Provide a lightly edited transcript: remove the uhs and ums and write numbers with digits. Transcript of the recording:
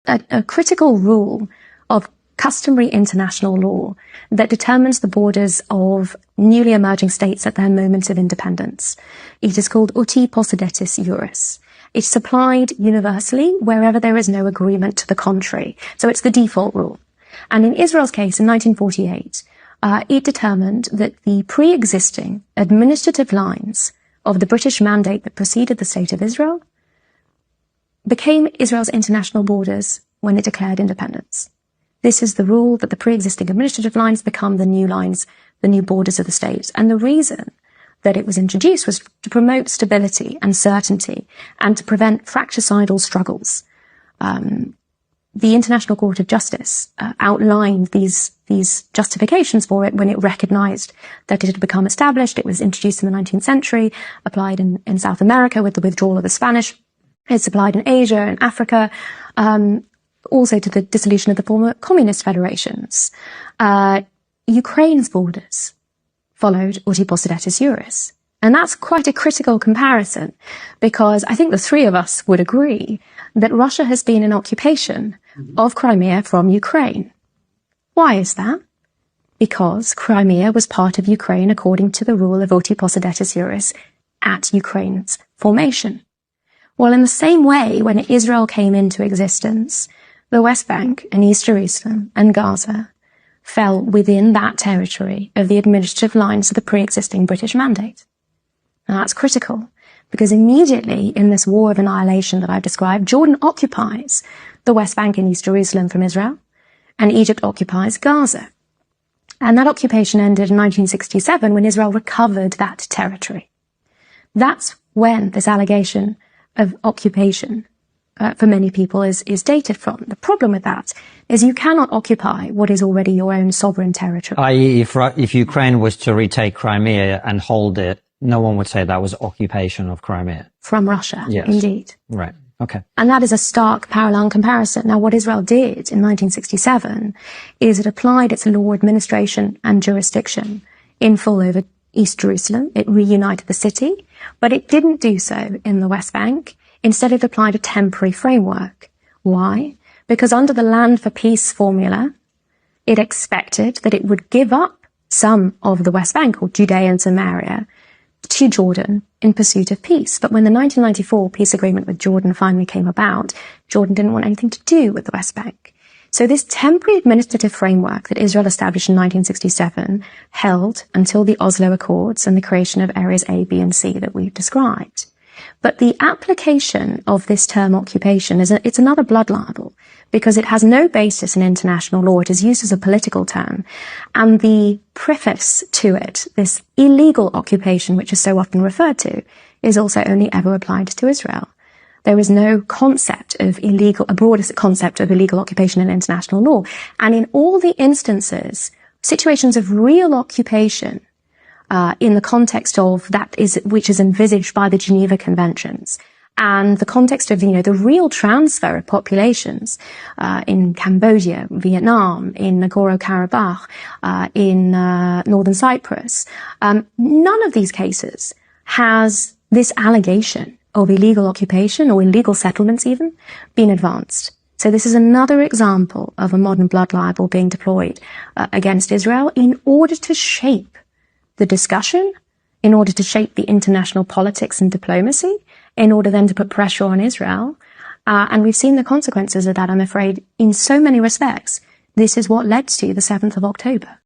a critical rule of customary international law that determines the borders of newly emerging states at their moments of independence. It is called Possidetis Juris. It's applied universally wherever there is no agreement to the contrary. So it's the default rule. And in Israel's case, in 1948, it determined that the pre-existing administrative lines of the British mandate that preceded the State of Israel became Israel's international borders when it declared independence. This is the rule, that the pre-existing administrative lines become the new lines, the new borders of the state. And the reason that it was introduced was to promote stability and certainty and to prevent fratricidal struggles. The International Court of Justice outlined these justifications for it when it recognized that it had become established. It was introduced in the 19th century, applied in South America with the withdrawal of the Spanish. It's applied in Asia and Africa, also to the dissolution of the former communist federations. Ukraine's borders followed Possidetis Juris. And that's quite a critical comparison, because I think the three of us would agree that Russia has been in occupation of Crimea from Ukraine. Why is that? Because Crimea was part of Ukraine according to the rule of Possidetis Juris at Ukraine's formation. Well, in the same way, when Israel came into existence, the West Bank and East Jerusalem and Gaza fell within that territory of the administrative lines of the pre-existing British mandate. Now, that's critical, because immediately in this war of annihilation that I've described, Jordan occupies the West Bank and East Jerusalem from Israel, and Egypt occupies Gaza. And that occupation ended in 1967 when Israel recovered that territory. That's when this allegation of occupation for many people is dated from. The problem with that is you cannot occupy what is already your own sovereign territory. I.e., if Ukraine was to retake Crimea and hold it, no one would say that was occupation of Crimea. From Russia, yes. Indeed. Right, okay. And that is a stark parallel comparison. Now, what Israel did in 1967 is it applied its law, administration and jurisdiction in full over East Jerusalem. It reunited the city, but it didn't do so in the West Bank. Instead, it applied a temporary framework. Why? Because under the Land for Peace formula, it expected that it would give up some of the West Bank, or Judea and Samaria, to Jordan in pursuit of peace. But when the 1994 peace agreement with Jordan finally came about, Jordan didn't want anything to do with the West Bank. So this temporary administrative framework that Israel established in 1967 held until the Oslo Accords and the creation of areas A, B, and C that we've described. But the application of this term occupation it's another blood libel, because it has no basis in international law. It is used as a political term. And the preface to it, this illegal occupation, which is so often referred to, is also only ever applied to Israel. There is no concept of a broader concept of illegal occupation in international law. And in all the instances, situations of real occupation, in the context of which is envisaged by the Geneva Conventions, and the context of, the real transfer of populations, in Cambodia, Vietnam, in Nagorno-Karabakh, in, Northern Cyprus, none of these cases has this allegation of illegal occupation or illegal settlements even been advanced. So this is another example of a modern blood libel being deployed against Israel in order to shape the discussion, in order to shape the international politics and diplomacy, in order then to put pressure on Israel. And we've seen the consequences of that, I'm afraid, in so many respects. This is what led to the 7th of October.